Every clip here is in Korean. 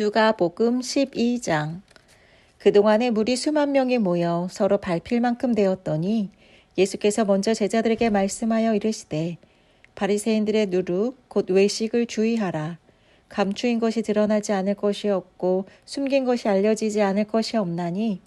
누가복음 12장. 그동안에 무리 수만 명이 모여 서로 밟힐 만큼 되었더니 예수께서 먼저 제자들에게 말씀하여 이르시되 바리새인들의 누룩 곧 외식을 주의하라. 감추인 것이 드러나지 않을 것이 없고 숨긴 것이 알려지지 않을 것이 없나니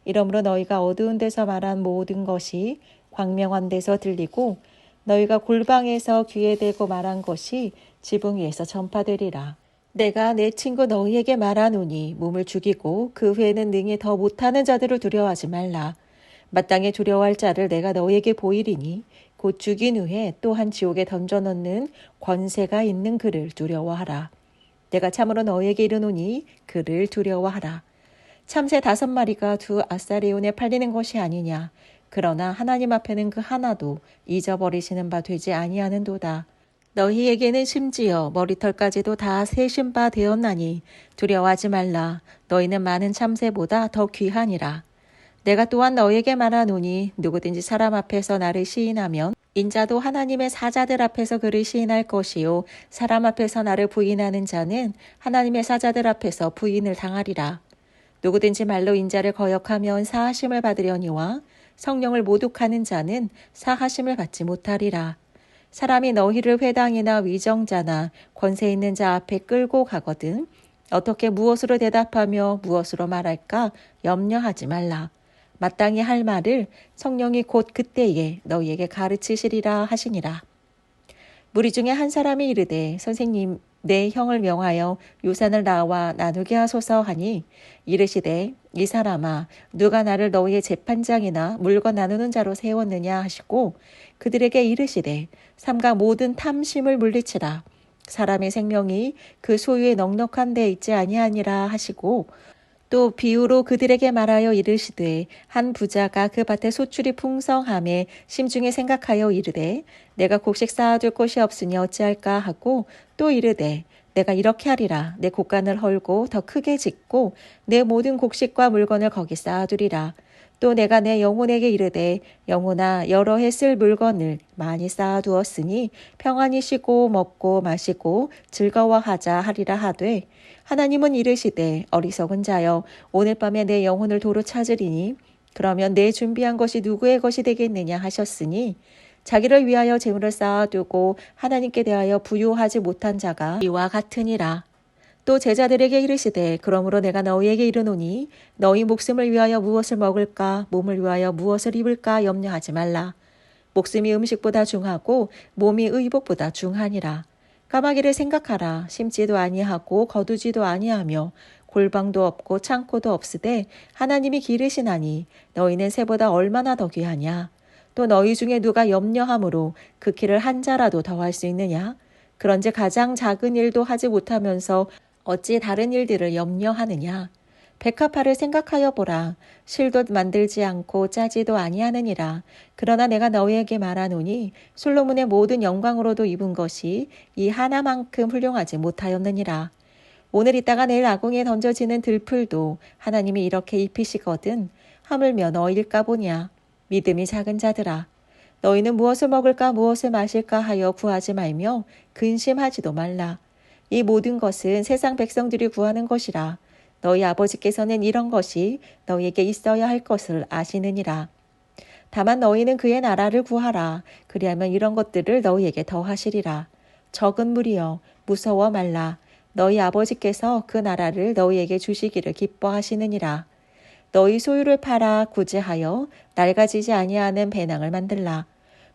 이러므로 너희가 어두운 데서 말한 모든 것이 광명한 데서 들리고 너희가 골방에서 귀에 대고 말한 것이 지붕 위에서 전파되리라. 내가 내 친구 너희에게 말하노니 몸을 죽이고 그 후에는 능히 더 못하는 자들을 두려워하지 말라. 마땅히 두려워할 자를 내가 너희에게 보이리니 곧 죽인 후에 또한 지옥에 던져넣는 권세가 있는 그를 두려워하라. 내가 참으로 너희에게 이르노니 그를 두려워하라. 참새 5마리가 2아사리온에 팔리는 것이 아니냐. 그러나 하나님 앞에는 그 하나도 잊어버리시는 바 되지 아니하는도다. 너희에게는 심지어 머리털까지도 다 세신 바 되었나니 두려워하지 말라. 너희는 많은 참새보다 더 귀하니라. 내가 또한 너희에게 말하노니 누구든지 사람 앞에서 나를 시인하면 인자도 하나님의 사자들 앞에서 그를 시인할 것이요 사람 앞에서 나를 부인하는 자는 하나님의 사자들 앞에서 부인을 당하리라. 누구든지 말로 인자를 거역하면 사하심을 받으려니와 성령을 모독하는 자는 사하심을 받지 못하리라. 사람이 너희를 회당이나 위정자나 권세 있는 자 앞에 끌고 가거든 어떻게 무엇으로 대답하며 무엇으로 말할까 염려하지 말라. 마땅히 할 말을 성령이 곧 그때에 너희에게 가르치시리라 하시니라. 무리 중에 한 사람이 이르되 선생님 내 형을 명하여 유산을 나와 나누게 하소서 하니 이르시되 이 사람아 누가 나를 너희의 재판장이나 물건 나누는 자로 세웠느냐 하시고 그들에게 이르시되 삼가 모든 탐심을 물리치라. 사람의 생명이 그 소유에 넉넉한 데 있지 아니하니라 하시고 또 비유로 그들에게 말하여 이르시되 한 부자가 그 밭에 소출이 풍성함에 심중에 생각하여 이르되 내가 곡식 쌓아둘 곳이 없으니 어찌할까 하고 또 이르되 내가 이렇게 하리라. 내 곡간을 헐고 더 크게 짓고 내 모든 곡식과 물건을 거기 쌓아두리라. 또 내가 내 영혼에게 이르되 영혼아 여러 해 쓸 물건을 많이 쌓아두었으니 평안히 쉬고 먹고 마시고 즐거워하자 하리라 하되 하나님은 이르시되 어리석은 자여 오늘 밤에 내 영혼을 도로 찾으리니 그러면 내 준비한 것이 누구의 것이 되겠느냐 하셨으니 자기를 위하여 재물을 쌓아두고 하나님께 대하여 부요하지 못한 자가 이와 같으니라. 또 제자들에게 이르시되 그러므로 내가 너희에게 이르노니 너희 목숨을 위하여 무엇을 먹을까 몸을 위하여 무엇을 입을까 염려하지 말라. 목숨이 음식보다 중하고 몸이 의복보다 중하니라. 까마귀를 생각하라. 심지도 아니하고 거두지도 아니하며 골방도 없고 창고도 없으되 하나님이 기르시나니 너희는 새보다 얼마나 더 귀하냐. 또 너희 중에 누가 염려함으로 그 키를 한 자라도 더할 수 있느냐. 그런즉 가장 작은 일도 하지 못하면서 어찌 다른 일들을 염려하느냐. 백합화를 생각하여 보라. 실도 만들지 않고 짜지도 아니하느니라. 그러나 내가 너희에게 말하노니 솔로몬의 모든 영광으로도 입은 것이 이 하나만큼 훌륭하지 못하였느니라. 오늘 있다가 내일 아궁이에 던져지는 들풀도 하나님이 이렇게 입히시거든 하물며 너희일까 보냐. 믿음이 작은 자들아. 너희는 무엇을 먹을까 무엇을 마실까 하여 구하지 말며 근심하지도 말라. 이 모든 것은 세상 백성들이 구하는 것이라. 너희 아버지께서는 이런 것이 너희에게 있어야 할 것을 아시느니라. 다만 너희는 그의 나라를 구하라. 그리하면 이런 것들을 너희에게 더하시리라. 적은 무리여 무서워 말라. 너희 아버지께서 그 나라를 너희에게 주시기를 기뻐하시느니라. 너희 소유를 팔아 구제하여 낡아지지 아니하는 배낭을 만들라.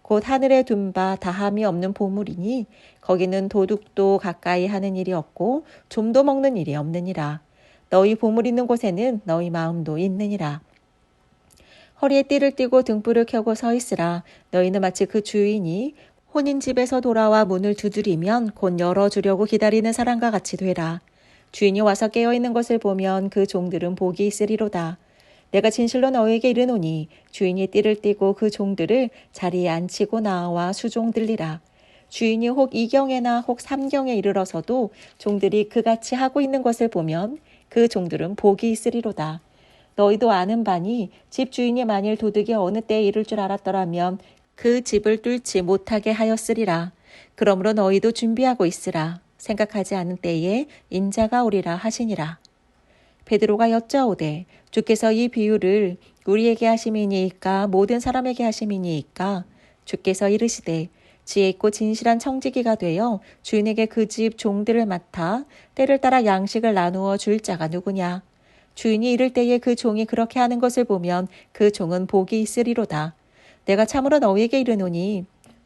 곧 하늘에 둔 바 다함이 없는 보물이니 거기는 도둑도 가까이 하는 일이 없고 좀도 먹는 일이 없느니라. 너희 보물 있는 곳에는 너희 마음도 있느니라. 허리에 띠를 띠고 등불을 켜고 서 있으라. 너희는 마치 그 주인이 혼인집에서 돌아와 문을 두드리면 곧 열어주려고 기다리는 사람과 같이 되라. 주인이 와서 깨어있는 것을 보면 그 종들은 복이 있으리로다. 내가 진실로 너희에게 이르노니 주인이 띠를 띠고 그 종들을 자리에 앉히고 나와 수종 들리라. 주인이 혹 2경에나 혹 3경에 이르러서도 종들이 그같이 하고 있는 것을 보면 그 종들은 복이 있으리로다. 너희도 아는 바니 집 주인이 만일 도둑이 어느 때에 이를 줄 알았더라면 그 집을 뚫지 못하게 하였으리라. 그러므로 너희도 준비하고 있으라. 생각하지 않은 때에 인자가 오리라 하시니라. 베드로가 여짜오되 주께서 이 비유를 우리에게 하심이니이까 모든 사람에게 하심이니이까? 주께서 이르시되 지혜 있고 진실한 청지기가 되어 주인에게 그 집 종들을 맡아 때를 따라 양식을 나누어 줄 자가 누구냐? 주인이 이를 때에 그 종이 그렇게 하는 것을 보면 그 종은 복이 있으리로다. 내가 참으로 너희에게 이르노니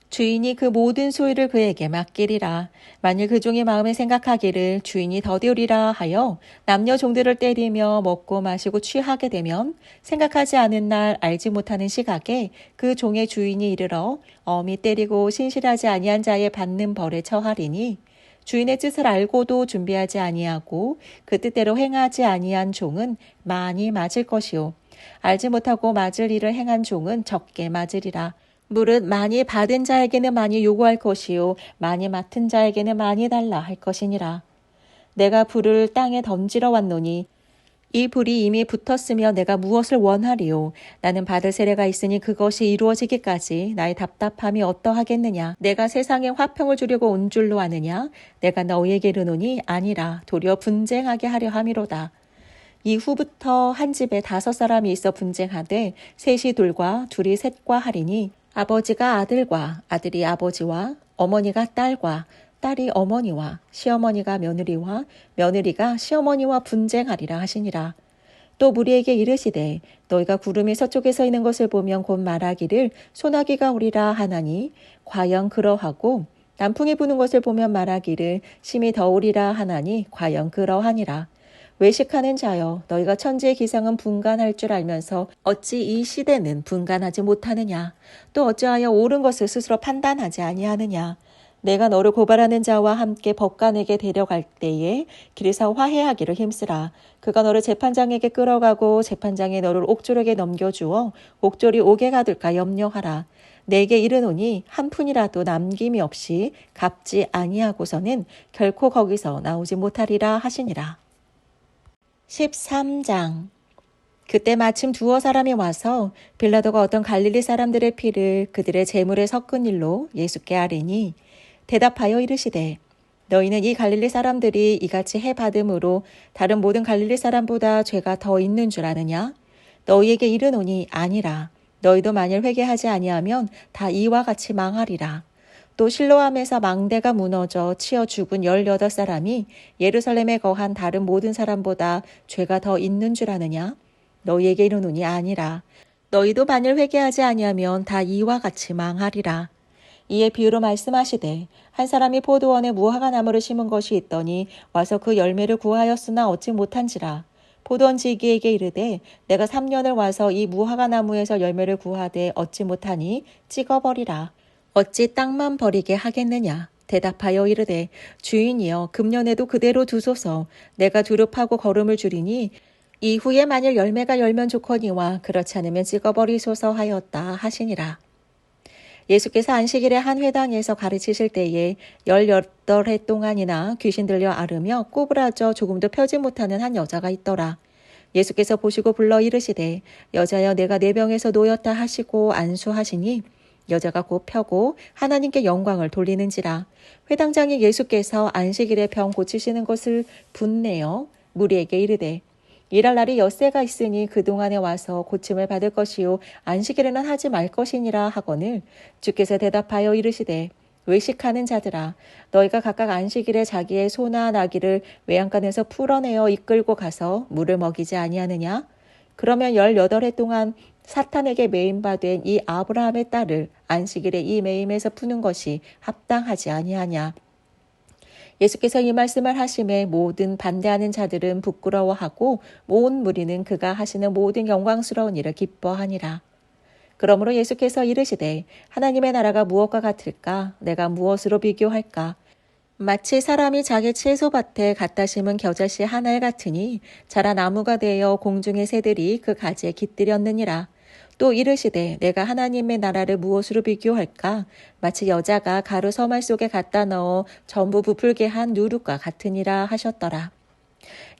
주인이 그 모든 소유를 그에게 맡기리라. 만일 그 종의 마음에 생각하기를 주인이 더디우리라 하여 남녀 종들을 때리며 먹고 마시고 취하게 되면 생각하지 않은 날 알지 못하는 시각에 그 종의 주인이 이르러 엄히 때리고 신실하지 아니한 자의 받는 벌에 처하리니 주인의 뜻을 알고도 준비하지 아니하고 그 뜻대로 행하지 아니한 종은 많이 맞을 것이요 알지 못하고 맞을 일을 행한 종은 적게 맞으리라. 무릇 많이 받은 자에게는 많이 요구할 것이요 많이 맡은 자에게는 많이 달라 할 것이니라. 내가 불을 땅에 던지러 왔노니 이 불이 이미 붙었으며 내가 무엇을 원하리요? 나는 받을 세례가 있으니 그것이 이루어지기까지 나의 답답함이 어떠하겠느냐? 내가 세상에 화평을 주려고 온 줄로 아느냐? 내가 너희에게 이르노니 아니라 도리어 분쟁하게 하려 함이로다. 이후부터 한 집에 5사람이 있어 분쟁하되 셋이 둘과 둘이 셋과 하리니 아버지가 아들과 아들이 아버지와 어머니가 딸과 딸이 어머니와 시어머니가 며느리와 며느리가 시어머니와 분쟁하리라 하시니라. 또 무리에게 이르시되 너희가 구름이 서쪽에서 있는 것을 보면 곧 말하기를 소나기가 오리라 하나니 과연 그러하고 남풍이 부는 것을 보면 말하기를 심히 더우리라 하나니 과연 그러하니라. 외식하는 자여 너희가 천지의 기상은 분간할 줄 알면서 어찌 이 시대는 분간하지 못하느냐? 또 어찌하여 옳은 것을 스스로 판단하지 아니하느냐? 내가 너를 고발하는 자와 함께 법관에게 데려갈 때에 길에서 화해하기를 힘쓰라. 그가 너를 재판장에게 끌어가고 재판장이 너를 옥졸에게 넘겨주어 옥졸이 옥에 가둘까 염려하라. 내게 이르노니 한 푼이라도 남김이 없이 갚지 아니하고서는 결코 거기서 나오지 못하리라 하시니라. 13장. 그때 마침 두어 사람이 와서 빌라도가 어떤 갈릴리 사람들의 피를 그들의 제물에 섞은 일로 예수께 아뢰니 대답하여 이르시되 너희는 이 갈릴리 사람들이 이같이 해받음으로 다른 모든 갈릴리 사람보다 죄가 더 있는 줄 아느냐? 너희에게 이르노니 아니라. 너희도 만일 회개하지 아니하면 다 이와 같이 망하리라. 또 실로암에서 망대가 무너져 치어 죽은 18사람이 예루살렘에 거한 다른 모든 사람보다 죄가 더 있는 줄 아느냐? 너희에게 이르노니 아니라. 너희도 만일 회개하지 아니하면 다 이와 같이 망하리라. 이에 비유로 말씀하시되 한 사람이 포도원에 무화과 나무를 심은 것이 있더니 와서 그 열매를 구하였으나 얻지 못한지라. 포도원 지기에게 이르되 내가 3년을 와서 이 무화과 나무에서 열매를 구하되 얻지 못하니 찍어버리라. 어찌 땅만 버리게 하겠느냐? 대답하여 이르되 주인이여 금년에도 그대로 두소서. 내가 두릅하고 거름을 줄이니 이후에 만일 열매가 열면 좋거니와 그렇지 않으면 찍어버리소서 하였다 하시니라. 예수께서 안식일에 한 회당에서 가르치실 때에 18해 동안이나 귀신 들려 앓으며 꼬부라져 조금도 펴지 못하는 한 여자가 있더라. 예수께서 보시고 불러 이르시되 여자여 내가 내 병에서 놓였다 하시고 안수하시니 여자가 곧 펴고 하나님께 영광을 돌리는지라. 회당장이 예수께서 안식일에 병 고치시는 것을 분내어 무리에게 이르되 일할 날이 엿새가 있으니 그동안에 와서 고침을 받을 것이요 안식일에는 하지 말 것이니라 하거늘 주께서 대답하여 이르시되 외식하는 자들아 너희가 각각 안식일에 자기의 소나 나귀를 외양간에서 풀어내어 이끌고 가서 물을 먹이지 아니하느냐? 그러면 18해 동안 사탄에게 매임받은 이 아브라함의 딸을 안식일에 이 매임에서 푸는 것이 합당하지 아니하냐? 예수께서 이 말씀을 하심에 모든 반대하는 자들은 부끄러워하고 온 무리는 그가 하시는 모든 영광스러운 일을 기뻐하니라. 그러므로 예수께서 이르시되 하나님의 나라가 무엇과 같을까? 내가 무엇으로 비교할까? 마치 사람이 자기 채소밭에 갖다 심은 겨자씨 한 알 같으니 자라 나무가 되어 공중의 새들이 그 가지에 깃들였느니라. 또 이르시되 내가 하나님의 나라를 무엇으로 비교할까? 마치 여자가 가루 서말 속에 갖다 넣어 전부 부풀게 한 누룩과 같으니라 하셨더라.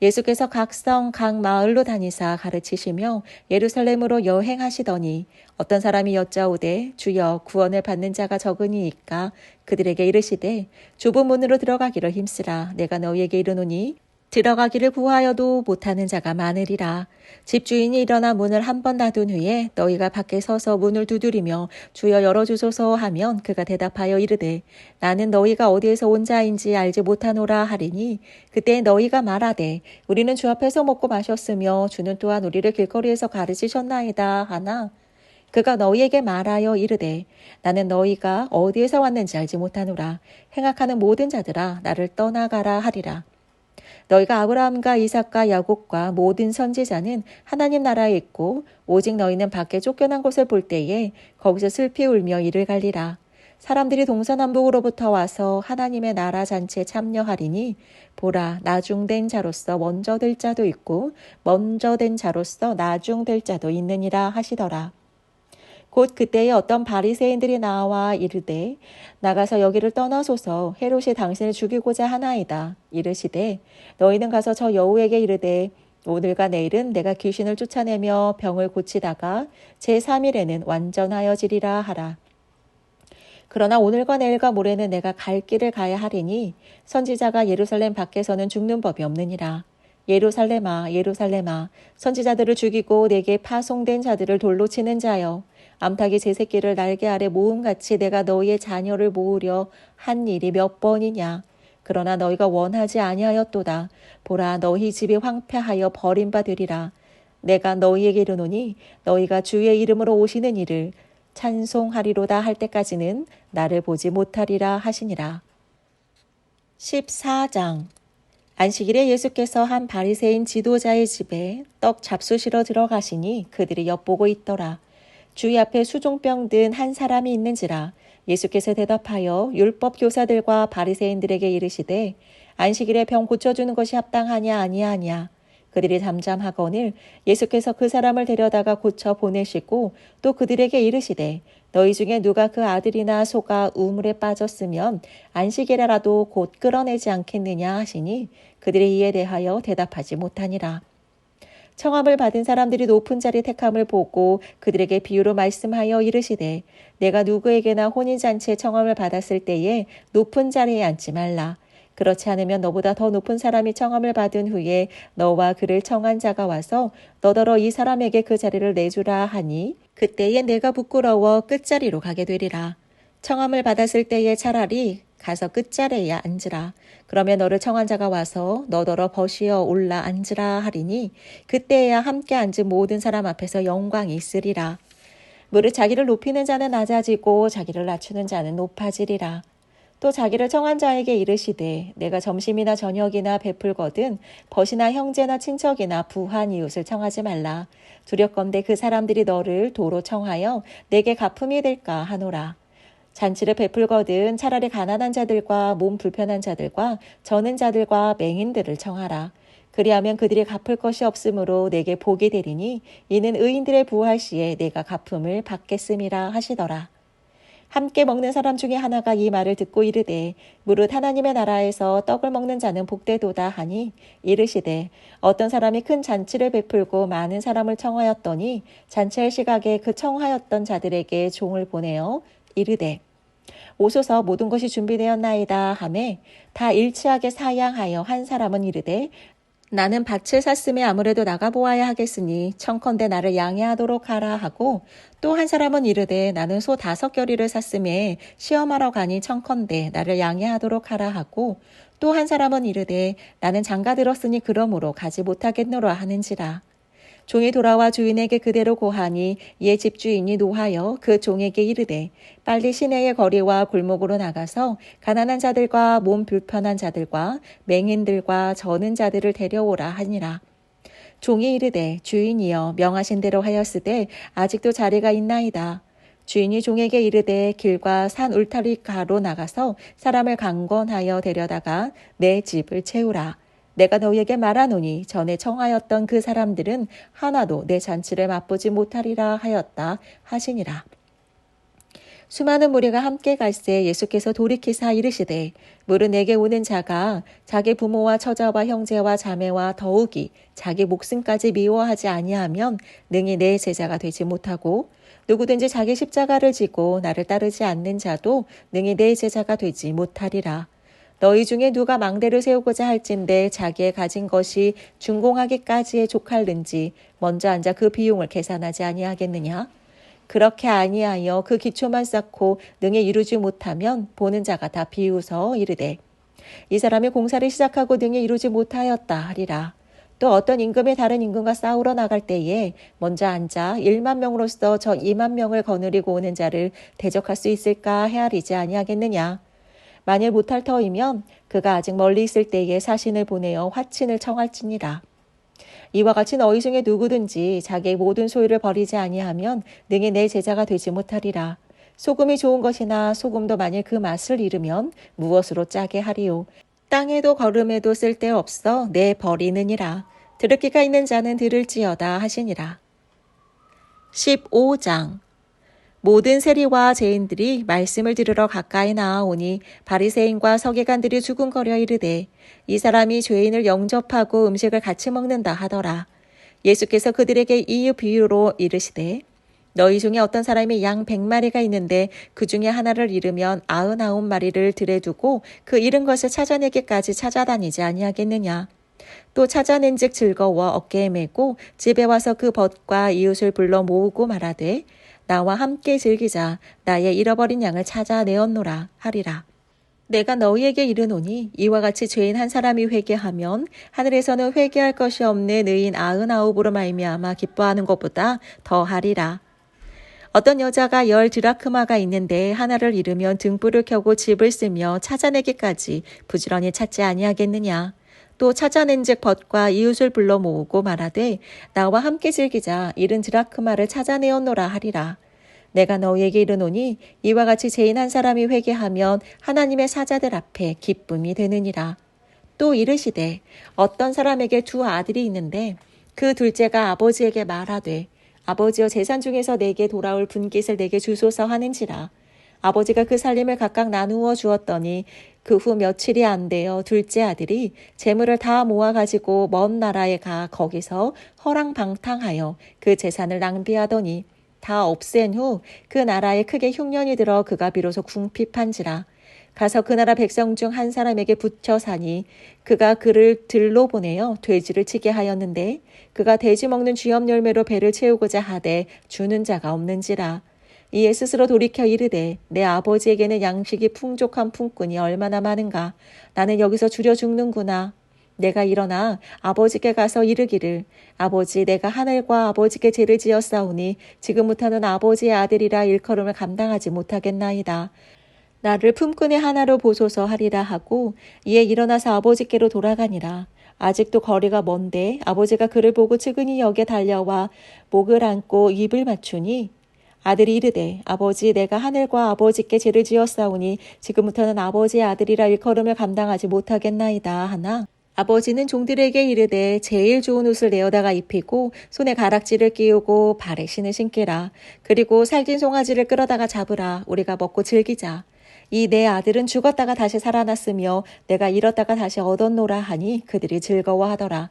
예수께서 각 성, 각 마을로 다니사 가르치시며 예루살렘으로 여행하시더니 어떤 사람이 여짜오되 주여 구원을 받는 자가 적으니이까 그들에게 이르시되 좁은 문으로 들어가기를 힘쓰라. 내가 너희에게 이르노니 들어가기를 구하여도 못하는 자가 많으리라. 집주인이 일어나 문을 한 번 닫은 후에 너희가 밖에 서서 문을 두드리며 주여 열어주소서 하면 그가 대답하여 이르되 나는 너희가 어디에서 온 자인지 알지 못하노라 하리니 그때 너희가 말하되 우리는 주 앞에서 먹고 마셨으며 주는 또한 우리를 길거리에서 가르치셨나이다 하나 그가 너희에게 말하여 이르되 나는 너희가 어디에서 왔는지 알지 못하노라. 행악하는 모든 자들아 나를 떠나가라 하리라. 너희가 아브라함과 이삭과 야곱과 모든 선지자는 하나님 나라에 있고 오직 너희는 밖에 쫓겨난 곳을 볼 때에 거기서 슬피 울며 이를 갈리라. 사람들이 동서남북으로부터 와서 하나님의 나라 잔치에 참여하리니 보라 나중된 자로서 먼저 될 자도 있고 먼저 된 자로서 나중될 자도 있느니라 하시더라. 곧 그때에 어떤 바리새인들이 나와 이르되 나가서 여기를 떠나소서 헤롯이 당신을 죽이고자 하나이다. 이르시되 너희는 가서 저 여우에게 이르되 오늘과 내일은 내가 귀신을 쫓아내며 병을 고치다가 제3일에는 완전하여지리라 하라. 그러나 오늘과 내일과 모레는 내가 갈 길을 가야 하리니 선지자가 예루살렘 밖에서는 죽는 법이 없느니라. 예루살렘아 예루살렘아 선지자들을 죽이고 내게 파송된 자들을 돌로 치는 자여 암탉이 제 새끼를 날개 아래 모음같이 내가 너희의 자녀를 모으려 한 일이 몇 번이냐. 그러나 너희가 원하지 아니하였도다. 보라 너희 집이 황폐하여 버림바 되리라. 내가 너희에게 이르노니 너희가 주의 이름으로 오시는 이를 찬송하리로다 할 때까지는 나를 보지 못하리라 하시니라. 14장 안식일에 예수께서 한 바리새인 지도자의 집에 떡 잡수시러 들어가시니 그들이 엿보고 있더라. 주의 앞에 수종병 든 한 사람이 있는지라. 예수께서 대답하여 율법 교사들과 바리새인들에게 이르시되 안식일에 병 고쳐주는 것이 합당하냐 아니하냐. 그들이 잠잠하거늘 예수께서 그 사람을 데려다가 고쳐 보내시고 또 그들에게 이르시되 너희 중에 누가 그 아들이나 소가 우물에 빠졌으면 안식일에라도 곧 끌어내지 않겠느냐 하시니 그들이 이에 대하여 대답하지 못하니라. 청함을 받은 사람들이 높은 자리 택함을 보고 그들에게 비유로 말씀하여 이르시되 내가 누구에게나 혼인잔치에 청함을 받았을 때에 높은 자리에 앉지 말라. 그렇지 않으면 너보다 더 높은 사람이 청함을 받은 후에 너와 그를 청한 자가 와서 너더러 이 사람에게 그 자리를 내주라 하니 그때에 내가 부끄러워 끝자리로 가게 되리라. 청함을 받았을 때에 차라리 가서 끝자리에 앉으라. 그러면 너를 청한 자가 와서 너더러 버시어 올라 앉으라 하리니 그때에야 함께 앉은 모든 사람 앞에서 영광이 있으리라. 무릇 자기를 높이는 자는 낮아지고 자기를 낮추는 자는 높아지리라. 또 자기를 청한 자에게 이르시되 내가 점심이나 저녁이나 베풀거든 벗이나 형제나 친척이나 부한 이웃을 청하지 말라. 두렵건대 그 사람들이 너를 도로 청하여 내게 갚음이 될까 하노라. 잔치를 베풀거든 차라리 가난한 자들과 몸 불편한 자들과 저는 자들과 맹인들을 청하라. 그리하면 그들이 갚을 것이 없으므로 내게 복이 되리니 이는 의인들의 부활 시에 내가 갚음을 받겠음이라 하시더라. 함께 먹는 사람 중에 하나가 이 말을 듣고 이르되 무릇 하나님의 나라에서 떡을 먹는 자는 복되도다 하니 이르시되 어떤 사람이 큰 잔치를 베풀고 많은 사람을 청하였더니 잔치할 시각에 그 청하였던 자들에게 종을 보내어 이르되 오소서 모든 것이 준비되었나이다 하매 다 일치하게 사양하여 한 사람은 이르되 나는 밭을 샀음에 아무래도 나가보아야 하겠으니 청컨대 나를 양해하도록 하라 하고 또 한 사람은 이르되 나는 소 5겨리를 샀음에 시험하러 가니 청컨대 나를 양해하도록 하라 하고 또 한 사람은 이르되 나는 장가 들었으니 그러므로 가지 못하겠노라 하는지라. 종이 돌아와 주인에게 그대로 고하니 이에 집주인이 노하여 그 종에게 이르되 빨리 시내의 거리와 골목으로 나가서 가난한 자들과 몸 불편한 자들과 맹인들과 저는 자들을 데려오라 하니라. 종이 이르되 주인이여 명하신 대로 하였으되 아직도 자리가 있나이다. 주인이 종에게 이르되 길과 산 울타리가로 나가서 사람을 강권하여 데려다가 내 집을 채우라. 내가 너희에게 말하노니 전에 청하였던 그 사람들은 하나도 내 잔치를 맛보지 못하리라 하였다 하시니라. 수많은 무리가 함께 갈새 예수께서 돌이키사 이르시되 물은 내게 오는 자가 자기 부모와 처자와 형제와 자매와 더욱이 자기 목숨까지 미워하지 아니하면 능히 내 제자가 되지 못하고 누구든지 자기 십자가를 지고 나를 따르지 않는 자도 능히 내 제자가 되지 못하리라. 너희 중에 누가 망대를 세우고자 할진대 자기의 가진 것이 준공하기까지에 족할는지 먼저 앉아 그 비용을 계산하지 아니하겠느냐? 그렇게 아니하여 그 기초만 쌓고 능히 이루지 못하면 보는 자가 다 비웃어 이르되 이 사람이 공사를 시작하고 능히 이루지 못하였다 하리라. 또 어떤 임금이 다른 임금과 싸우러 나갈 때에 먼저 앉아 1만 명으로서 저 2만 명을 거느리고 오는 자를 대적할 수 있을까 헤아리지 아니하겠느냐. 만일 못할 터이면 그가 아직 멀리 있을 때에 사신을 보내어 화친을 청할지니라. 이와 같이 너희 중에 누구든지 자기의 모든 소유를 버리지 아니하면 능히 내 제자가 되지 못하리라. 소금이 좋은 것이나 소금도 만일 그 맛을 잃으면 무엇으로 짜게 하리요. 땅에도 거름에도 쓸데없어 내 버리느니라. 들을 귀가 있는 자는 들을지어다 하시니라. 15장. 모든 세리와 죄인들이 말씀을 들으러 가까이 나아오니 바리새인과 서기관들이 주근거려 이르되 이 사람이 죄인을 영접하고 음식을 같이 먹는다 하더라. 예수께서 그들에게 이 비유로 이르시되 너희 중에 어떤 사람이 양 100마리가 있는데 그 중에 하나를 잃으면 99마리를 들에 두고 그 잃은 것을 찾아내기까지 찾아다니지 아니하겠느냐. 또 찾아낸 즉 즐거워 어깨에 메고 집에 와서 그 벗과 이웃을 불러 모으고 말하되 나와 함께 즐기자. 나의 잃어버린 양을 찾아내었노라 하리라. 내가 너희에게 이르노니 이와 같이 죄인 한 사람이 회개하면 하늘에서는 회개할 것이 없는 의인 99으로 말미암아 기뻐하는 것보다 더하리라. 어떤 여자가 10 드라크마가 있는데 하나를 잃으면 등불을 켜고 집을 쓰며 찾아내기까지 부지런히 찾지 아니하겠느냐. 또 찾아낸 즉 벗과 이웃을 불러 모으고 말하되 나와 함께 즐기자. 잃은 드라크마를 찾아내었노라 하리라. 내가 너희에게 이르노니 이와 같이 죄인 한 사람이 회개하면 하나님의 사자들 앞에 기쁨이 되느니라. 또 이르시되 어떤 사람에게 2 아들이 있는데 그 둘째가 아버지에게 말하되 아버지여 재산 중에서 내게 돌아올 분깃을 내게 주소서 하는지라. 아버지가 그 살림을 각각 나누어 주었더니 그 후 며칠이 안 되어 둘째 아들이 재물을 다 모아가지고 먼 나라에 가 거기서 허랑방탕하여 그 재산을 낭비하더니 다 없앤 후 그 나라에 크게 흉년이 들어 그가 비로소 궁핍한지라. 가서 그 나라 백성 중 한 사람에게 붙여 사니 그가 그를 들로 보내어 돼지를 치게 하였는데 그가 돼지 먹는 쥐염 열매로 배를 채우고자 하되 주는 자가 없는지라. 이에 스스로 돌이켜 이르되 내 아버지에게는 양식이 풍족한 품꾼이 얼마나 많은가. 나는 여기서 줄여 죽는구나. 내가 일어나 아버지께 가서 이르기를 아버지 내가 하늘과 아버지께 죄를 지었사오니 지금부터는 아버지의 아들이라 일컬음을 감당하지 못하겠나이다. 나를 품꾼의 하나로 보소서 하리라 하고 이에 일어나서 아버지께로 돌아가니라. 아직도 거리가 먼데 아버지가 그를 보고 측은히 역에 달려와 목을 안고 입을 맞추니 아들이 이르되 아버지 내가 하늘과 아버지께 죄를 지었사오니 지금부터는 아버지의 아들이라 일컬음을 감당하지 못하겠나이다 하나 아버지는 종들에게 이르되 제일 좋은 옷을 내어다가 입히고 손에 가락지를 끼우고 발에 신을 신기라. 그리고 살찐 송아지를 끌어다가 잡으라. 우리가 먹고 즐기자. 이 내 아들은 죽었다가 다시 살아났으며 내가 잃었다가 다시 얻었노라 하니 그들이 즐거워하더라.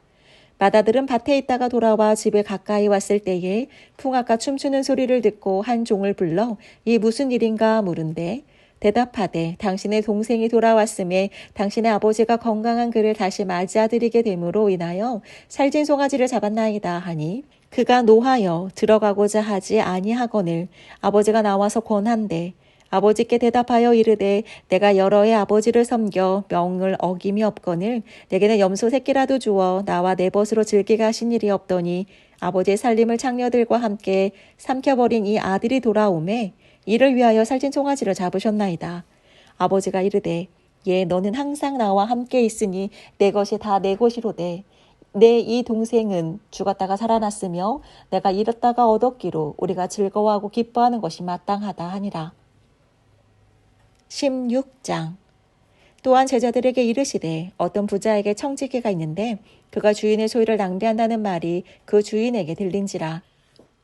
맏아들은 밭에 있다가 돌아와 집에 가까이 왔을 때에 풍악과 춤추는 소리를 듣고 한 종을 불러 이 무슨 일인가 물은데 대답하되 당신의 동생이 돌아왔음에 당신의 아버지가 건강한 그를 다시 맞이하드리게 됨으로 인하여 살찐 송아지를 잡았나이다 하니 그가 노하여 들어가고자 하지 아니하거늘 아버지가 나와서 권한대 아버지께 대답하여 이르되 내가 여러 해 아버지를 섬겨 명을 어김이 없거늘 내게는 염소 새끼라도 주어 나와 내 벗으로 즐기게 하신 일이 없더니 아버지의 살림을 창녀들과 함께 삼켜버린 이 아들이 돌아오매 이를 위하여 살찐 송아지를 잡으셨나이다. 아버지가 이르되 예 너는 항상 나와 함께 있으니 내 것이 다 내 것이로되 내 이 동생은 죽었다가 살아났으며 내가 잃었다가 얻었기로 우리가 즐거워하고 기뻐하는 것이 마땅하다 하니라. 16장. 또한 제자들에게 이르시되 어떤 부자에게 청지기가 있는데 그가 주인의 소유를 낭비한다는 말이 그 주인에게 들린지라.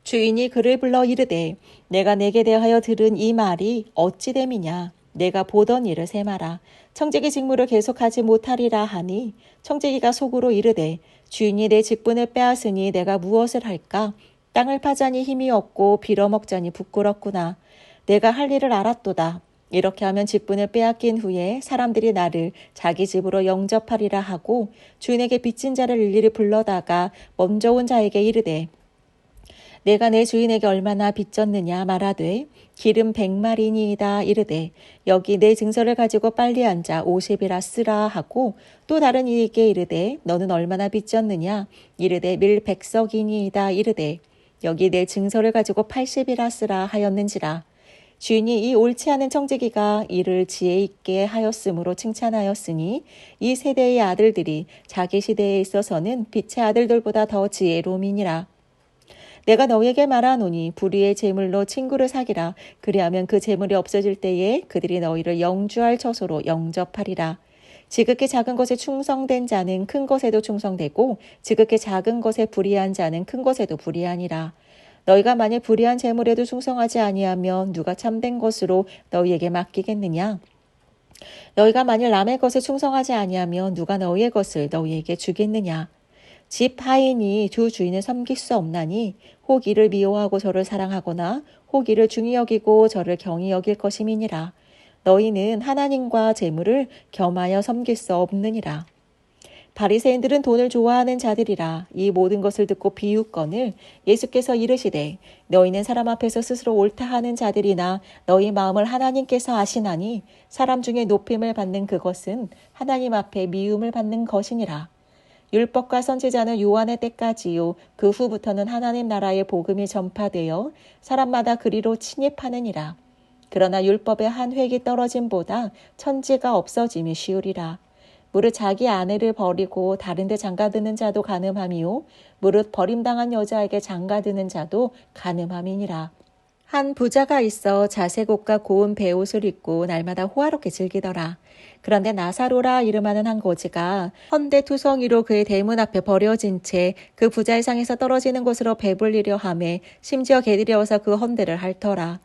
주인이 그를 불러 이르되 내가 내게 대하여 들은 이 말이 어찌 됨이냐. 내가 보던 일을 세마라. 청지기 직무를 계속하지 못하리라 하니 청지기가 속으로 이르되 주인이 내 직분을 빼앗으니 내가 무엇을 할까. 땅을 파자니 힘이 없고 빌어먹자니 부끄럽구나. 내가 할 일을 알았도다. 이렇게 하면 직분을 빼앗긴 후에 사람들이 나를 자기 집으로 영접하리라 하고 주인에게 빚진 자를 일일이 불러다가 먼저 온 자에게 이르되 내가 내 주인에게 얼마나 빚졌느냐 말하되 기름 100마리니이다 이르되 여기 내 증서를 가지고 빨리 앉아 50이라 쓰라 하고 또 다른 이에게 이르되 너는 얼마나 빚졌느냐 이르되 밀 100석이니이다 이르되 여기 내 증서를 가지고 80이라 쓰라 하였는지라. 주인이 이 옳지 않은 청지기가 이를 지혜 있게 하였으므로 칭찬하였으니 이 세대의 아들들이 자기 시대에 있어서는 빛의 아들들보다 더 지혜로움이니라. 내가 너희에게 말하노니 불의의 재물로 친구를 사기라. 그리하면 그 재물이 없어질 때에 그들이 너희를 영주할 처소로 영접하리라. 지극히 작은 것에 충성된 자는 큰 것에도 충성되고 지극히 작은 것에 불의한 자는 큰 것에도 불의하니라. 너희가 만일 불의한 재물에도 충성하지 아니하면 누가 참된 것으로 너희에게 맡기겠느냐? 너희가 만일 남의 것에 충성하지 아니하면 누가 너희의 것을 너희에게 주겠느냐? 집 하인이 두 주인을 섬길 수 없나니 혹 이를 미워하고 저를 사랑하거나 혹 이를 중히 여기고 저를 경히 여길 것임이니라. 너희는 하나님과 재물을 겸하여 섬길 수 없느니라. 바리새인들은 돈을 좋아하는 자들이라. 이 모든 것을 듣고 비웃거늘 예수께서 이르시되 너희는 사람 앞에서 스스로 옳다 하는 자들이나 너희 마음을 하나님께서 아시나니 사람 중에 높임을 받는 그것은 하나님 앞에 미움을 받는 것이니라. 율법과 선지자는 요한의 때까지요 그 후부터는 하나님 나라의 복음이 전파되어 사람마다 그리로 침입하느니라. 그러나 율법의 한 획이 떨어짐보다 천지가 없어짐이 쉬우리라. 무릇 자기 아내를 버리고 다른 데 장가드는 자도 간음함이요 무릇 버림당한 여자에게 장가드는 자도 간음함이니라. 한 부자가 있어 자색 옷과 고운 베옷을 입고 날마다 호화롭게 즐기더라. 그런데 나사로라 이름하는 한 거지가 헌데 투성이로 그의 대문 앞에 버려진 채 그 부자의 상에서 떨어지는 곳으로 배불리려 하매 심지어 개들이 와서 그 헌데를 핥더라.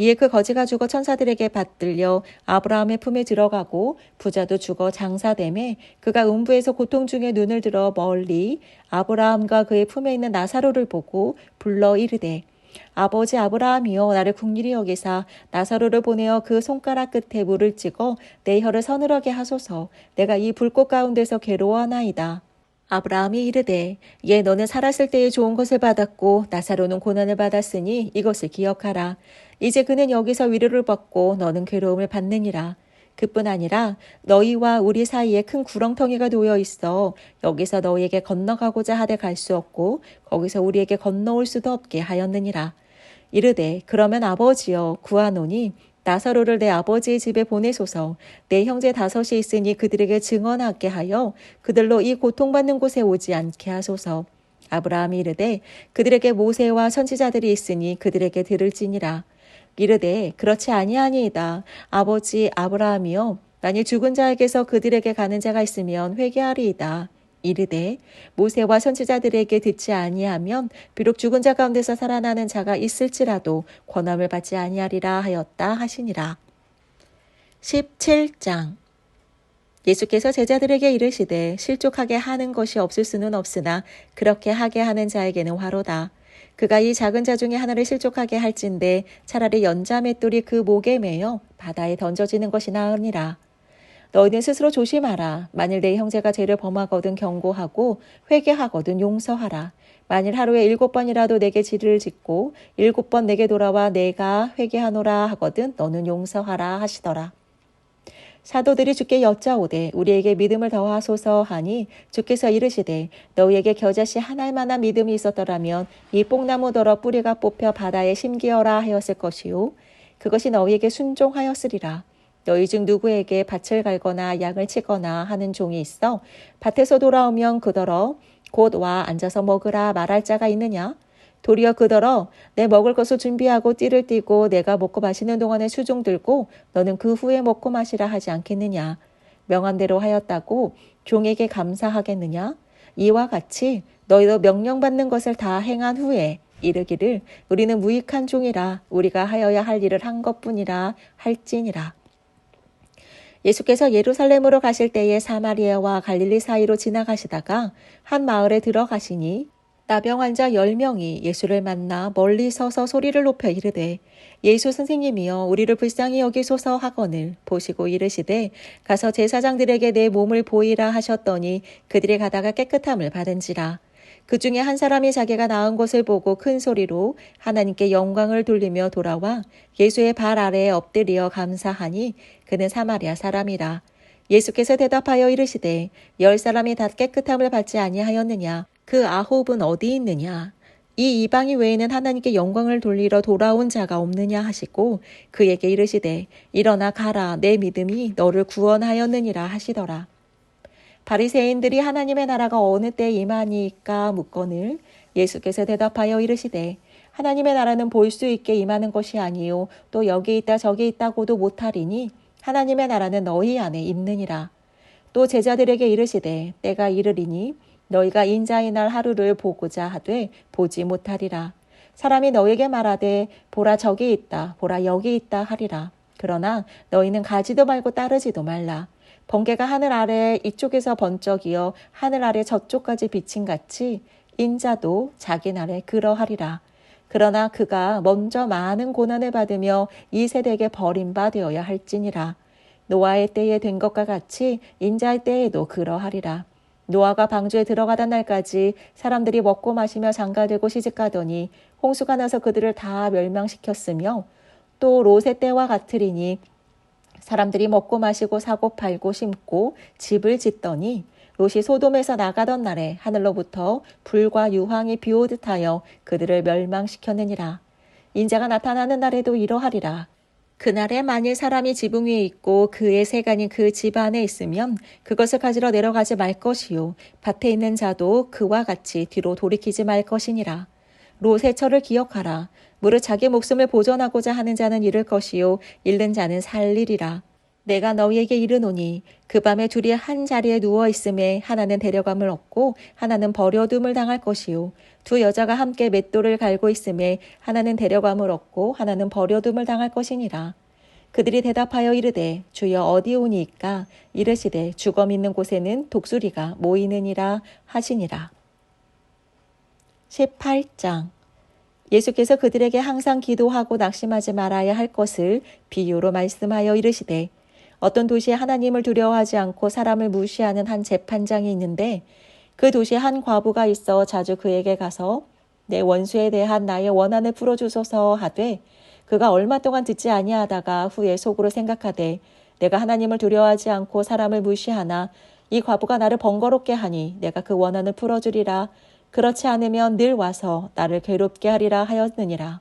이에 그 거지가 죽어 천사들에게 받들려 아브라함의 품에 들어가고 부자도 죽어 장사되매 그가 음부에서 고통 중에 눈을 들어 멀리 아브라함과 그의 품에 있는 나사로를 보고 불러 이르되 아버지 아브라함이여 나를 긍휼히 여기사 나사로를 보내어 그 손가락 끝에 물을 찍어 내 혀를 서늘하게 하소서. 내가 이 불꽃 가운데서 괴로워하나이다. 아브라함이 이르되 예 너는 살았을 때에 좋은 것을 받았고 나사로는 고난을 받았으니 이것을 기억하라. 이제 그는 여기서 위로를 받고 너는 괴로움을 받느니라. 그뿐 아니라 너희와 우리 사이에 큰 구렁텅이가 놓여 있어 여기서 너희에게 건너가고자 하되 갈 수 없고 거기서 우리에게 건너올 수도 없게 하였느니라. 이르되 그러면 아버지여 구하노니 나사로를 내 아버지의 집에 보내소서. 내 형제 5이 있으니 그들에게 증언하게 하여 그들로 이 고통받는 곳에 오지 않게 하소서. 아브라함이 이르되 그들에게 모세와 선지자들이 있으니 그들에게 들을지니라. 이르되 그렇지 아니하니이다. 아버지 아브라함이여 만일 죽은 자에게서 그들에게 가는 자가 있으면 회개하리이다. 이르되 모세와 선지자들에게 듣지 아니하면 비록 죽은 자 가운데서 살아나는 자가 있을지라도 권함을 받지 아니하리라 하였다 하시니라. 17장 예수께서 제자들에게 이르시되 실족하게 하는 것이 없을 수는 없으나 그렇게 하게 하는 자에게는 화로다. 그가 이 작은 자 중에 하나를 실족하게 할진대 차라리 연자 맷돌이 그 목에 매여 바다에 던져지는 것이 나으니라. 너희는 스스로 조심하라. 만일 내 형제가 죄를 범하거든 경고하고 회개하거든 용서하라. 만일 하루에 7번이라도 내게 지를 짓고 7번 내게 돌아와 내가 회개하노라 하거든 너는 용서하라 하시더라. 사도들이 주께 여짜오되 우리에게 믿음을 더하소서 하니 주께서 이르시되 너희에게 겨자씨 한 알만한 믿음이 있었더라면 이 뽕나무더러 뿌리가 뽑혀 바다에 심기어라 하였을 것이요 그것이 너희에게 순종하였으리라. 너희 중 누구에게 밭을 갈거나 양을 치거나 하는 종이 있어 밭에서 돌아오면 그더러 곧 와 앉아서 먹으라 말할 자가 있느냐? 도리어 그더러 내 먹을 것을 준비하고 띠를 띠고 내가 먹고 마시는 동안에 수종 들고 너는 그 후에 먹고 마시라 하지 않겠느냐? 명함대로 하였다고 종에게 감사하겠느냐? 이와 같이 너희도 명령받는 것을 다 행한 후에 이르기를 우리는 무익한 종이라 우리가 하여야 할 일을 한 것뿐이라 할지니라. 예수께서 예루살렘으로 가실 때에 사마리아와 갈릴리 사이로 지나가시다가 한 마을에 들어가시니 나병 환자 10명이 예수를 만나 멀리 서서 소리를 높여 이르되 예수 선생님이여 우리를 불쌍히 여기소서 하거늘 보시고 이르시되 가서 제사장들에게 내 몸을 보이라 하셨더니 그들이 가다가 깨끗함을 받은지라. 그 중에 한 사람이 자기가 나은 것을 보고 큰 소리로 하나님께 영광을 돌리며 돌아와 예수의 발 아래에 엎드려 감사하니 그는 사마리아 사람이라. 예수께서 대답하여 이르시되 10사람이 다 깨끗함을 받지 아니하였느냐? 그 9은 어디 있느냐? 이 이방인 외에는 하나님께 영광을 돌리러 돌아온 자가 없느냐 하시고 그에게 이르시되 일어나 가라 내 믿음이 너를 구원하였느니라 하시더라. 바리새인들이 하나님의 나라가 어느 때에 임하니까 묻거늘 예수께서 대답하여 이르시되 하나님의 나라는 볼 수 있게 임하는 것이 아니요 또 여기 있다 저기 있다고도 못하리니 하나님의 나라는 너희 안에 있느니라. 또 제자들에게 이르시되 때가 이르리니 너희가 인자의 날 하루를 보고자 하되 보지 못하리라. 사람이 너에게 말하되 보라 저기 있다 보라 여기 있다 하리라. 그러나 너희는 가지도 말고 따르지도 말라. 번개가 하늘 아래 이쪽에서 번쩍이어 하늘 아래 저쪽까지 비친 같이 인자도 자기 날에 그러하리라. 그러나 그가 먼저 많은 고난을 받으며 이 세대에게 버림받아야 할지니라. 노아의 때에 된 것과 같이 인자의 때에도 그러하리라. 노아가 방주에 들어가던 날까지 사람들이 먹고 마시며 장가들고 시집가더니 홍수가 나서 그들을 다 멸망시켰으며 또 롯의 때와 같으리니 사람들이 먹고 마시고 사고 팔고 심고 집을 짓더니 롯이 소돔에서 나가던 날에 하늘로부터 불과 유황이 비오듯 하여 그들을 멸망시켰느니라. 인자가 나타나는 날에도 이러하리라. 그날에 만일 사람이 지붕 위에 있고 그의 세간이 그 집 안에 있으면 그것을 가지러 내려가지 말 것이요 밭에 있는 자도 그와 같이 뒤로 돌이키지 말 것이니라. 롯의 철을 기억하라. 무릇 자기 목숨을 보존하고자 하는 자는 잃을 것이요 잃는 자는 살리리라. 내가 너희에게 이르노니 그 밤에 둘이 한 자리에 누워 있음에 하나는 데려감을 얻고 하나는 버려둠을 당할 것이요 두 여자가 함께 맷돌을 갈고 있음에 하나는 데려감을 얻고 하나는 버려둠을 당할 것이니라. 그들이 대답하여 이르되 주여 어디 오니이까? 이르시되 주검 있는 곳에는 독수리가 모이느니라 하시니라. 18장. 예수께서 그들에게 항상 기도하고 낙심하지 말아야 할 것을 비유로 말씀하여 이르시되 어떤 도시에 하나님을 두려워하지 않고 사람을 무시하는 한 재판장이 있는데 그 도시에 한 과부가 있어 자주 그에게 가서 내 원수에 대한 나의 원한을 풀어주소서 하되 그가 얼마 동안 듣지 아니하다가 후에 속으로 생각하되 내가 하나님을 두려워하지 않고 사람을 무시하나 이 과부가 나를 번거롭게 하니 내가 그 원한을 풀어주리라. 그렇지 않으면 늘 와서 나를 괴롭게 하리라 하였느니라.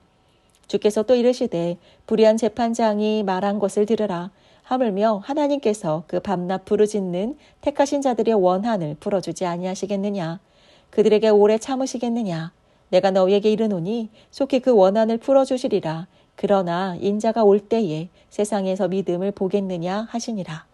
주께서 또 이르시되 불의한 재판장이 말한 것을 들으라. 하물며 하나님께서 그 밤낮 부르짖는 택하신 자들의 원한을 풀어주지 아니하시겠느냐. 그들에게 오래 참으시겠느냐. 내가 너희에게 이르노니 속히 그 원한을 풀어주시리라. 그러나 인자가 올 때에 세상에서 믿음을 보겠느냐 하시니라.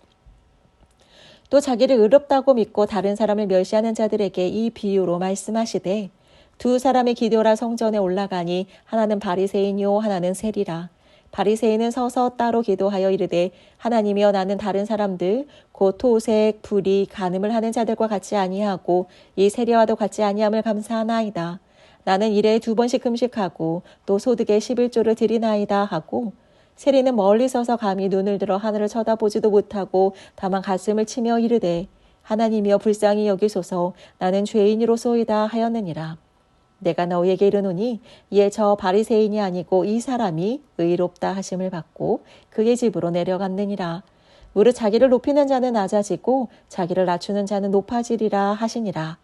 또 자기를 의롭다고 믿고 다른 사람을 멸시하는 자들에게 이 비유로 말씀하시되 두 사람의 기도라 성전에 올라가니 하나는 바리새인이요 하나는 세리라. 바리새인은 서서 따로 기도하여 이르되 하나님이여 나는 다른 사람들 곧 토색, 불의, 간음을 하는 자들과 같이 아니하고 이 세리와도 같이 아니함을 감사하나이다. 나는 일에 2번씩 금식하고 또 소득의 11조를 드리나이다 하고 세리는 멀리 서서 감히 눈을 들어 하늘을 쳐다보지도 못하고 다만 가슴을 치며 이르되 하나님이여 불쌍히 여기소서 나는 죄인이로소이다 하였느니라. 내가 너희에게 이르노니 이에 저 바리새인이 아니고 이 사람이 의롭다 하심을 받고 그의 집으로 내려갔느니라. 무릇 자기를 높이는 자는 낮아지고 자기를 낮추는 자는 높아지리라 하시니라.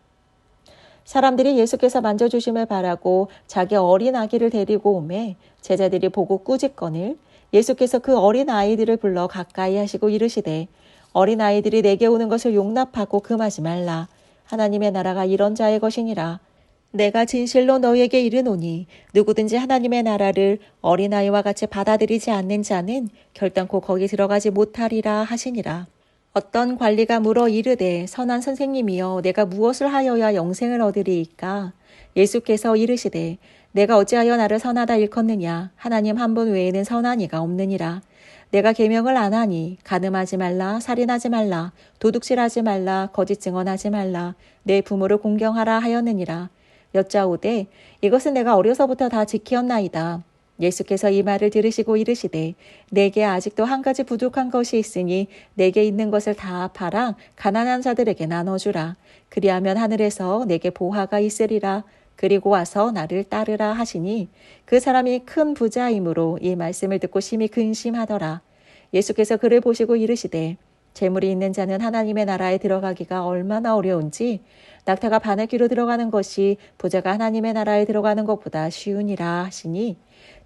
사람들이 예수께서 만져주심을 바라고 자기 어린 아기를 데리고 오매 제자들이 보고 꾸짖거늘 예수께서 그 어린 아이들을 불러 가까이 하시고 이르시되 어린 아이들이 내게 오는 것을 용납하고 금하지 말라. 하나님의 나라가 이런 자의 것이니라. 내가 진실로 너희에게 이르노니 누구든지 하나님의 나라를 어린아이와 같이 받아들이지 않는 자는 결단코 거기 들어가지 못하리라 하시니라. 어떤 관리가 물어 이르되 선한 선생님이여 내가 무엇을 하여야 영생을 얻으리이까? 예수께서 이르시되 내가 어찌하여 나를 선하다 일컫느냐. 하나님 한 분 외에는 선한 이가 없느니라. 내가 계명을 안 하니 간음하지 말라, 살인하지 말라, 도둑질하지 말라, 거짓 증언하지 말라, 내 부모를 공경하라 하였느니라. 여짜오되 이것은 내가 어려서부터 다 지키었나이다. 예수께서 이 말을 들으시고 이르시되 내게 아직도 한 가지 부족한 것이 있으니 내게 있는 것을 다 팔아 가난한 자들에게 나눠주라. 그리하면 하늘에서 내게 보화가 있으리라. 그리고 와서 나를 따르라 하시니 그 사람이 큰 부자이므로 이 말씀을 듣고 심히 근심하더라. 예수께서 그를 보시고 이르시되 재물이 있는 자는 하나님의 나라에 들어가기가 얼마나 어려운지 낙타가 바늘귀로 들어가는 것이 부자가 하나님의 나라에 들어가는 것보다 쉬우니라 하시니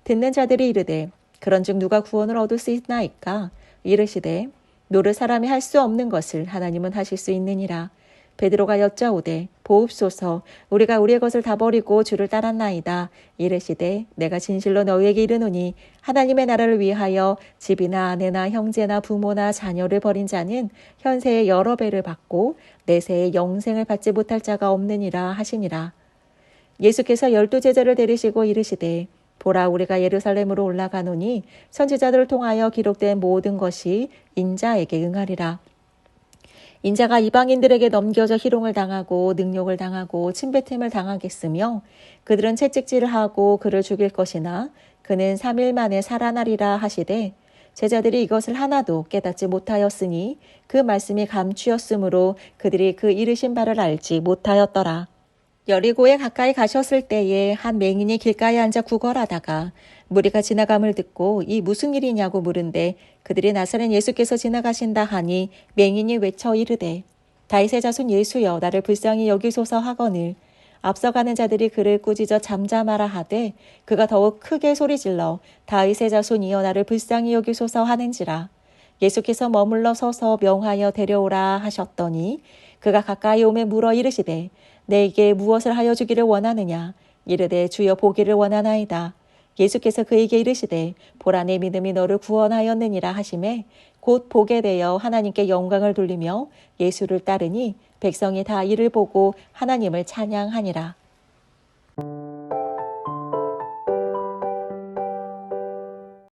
듣는 자들이 이르되 그런즉 누가 구원을 얻을 수 있나이까. 이르시되 노릇 사람이 할 수 없는 것을 하나님은 하실 수 있느니라. 베드로가 여짜오되 보옵소서 우리가 우리의 것을 다 버리고 주를 따랐나이다. 이르시되 내가 진실로 너희에게 이르노니 하나님의 나라를 위하여 집이나 아내나 형제나 부모나 자녀를 버린 자는 현세에 여러 배를 받고 내세에 영생을 받지 못할 자가 없느니라 하시니라. 예수께서 12 제자를 데리시고 이르시되 보라 우리가 예루살렘으로 올라가노니 선지자들을 통하여 기록된 모든 것이 인자에게 응하리라. 인자가 이방인들에게 넘겨져 희롱을 당하고 능욕을 당하고 침뱉음을 당하겠으며 그들은 채찍질을 하고 그를 죽일 것이나 그는 3일 만에 살아나리라 하시되 제자들이 이것을 하나도 깨닫지 못하였으니 그 말씀이 감추었으므로 그들이 그 이르신 바를 알지 못하였더라. 여리고에 가까이 가셨을 때에 한 맹인이 길가에 앉아 구걸하다가 무리가 지나감을 듣고 이 무슨 일이냐고 물은데 그들이 나사렛 예수께서 지나가신다 하니 맹인이 외쳐 이르되 다윗의 자손 예수여 나를 불쌍히 여기소서 하거늘 앞서가는 자들이 그를 꾸짖어 잠잠하라 하되 그가 더욱 크게 소리질러 다윗의 자손이여 나를 불쌍히 여기소서 하는지라. 예수께서 머물러 서서 명하여 데려오라 하셨더니 그가 가까이 오매 물어 이르시되 내게 무엇을 하여 주기를 원하느냐. 이르되 주여 보기를 원하나이다. 예수께서 그에게 이르시되 보라 내 믿음이 너를 구원하였느니라 하시매 곧 보게 되어 하나님께 영광을 돌리며 예수를 따르니 백성이 다 이를 보고 하나님을 찬양하니라.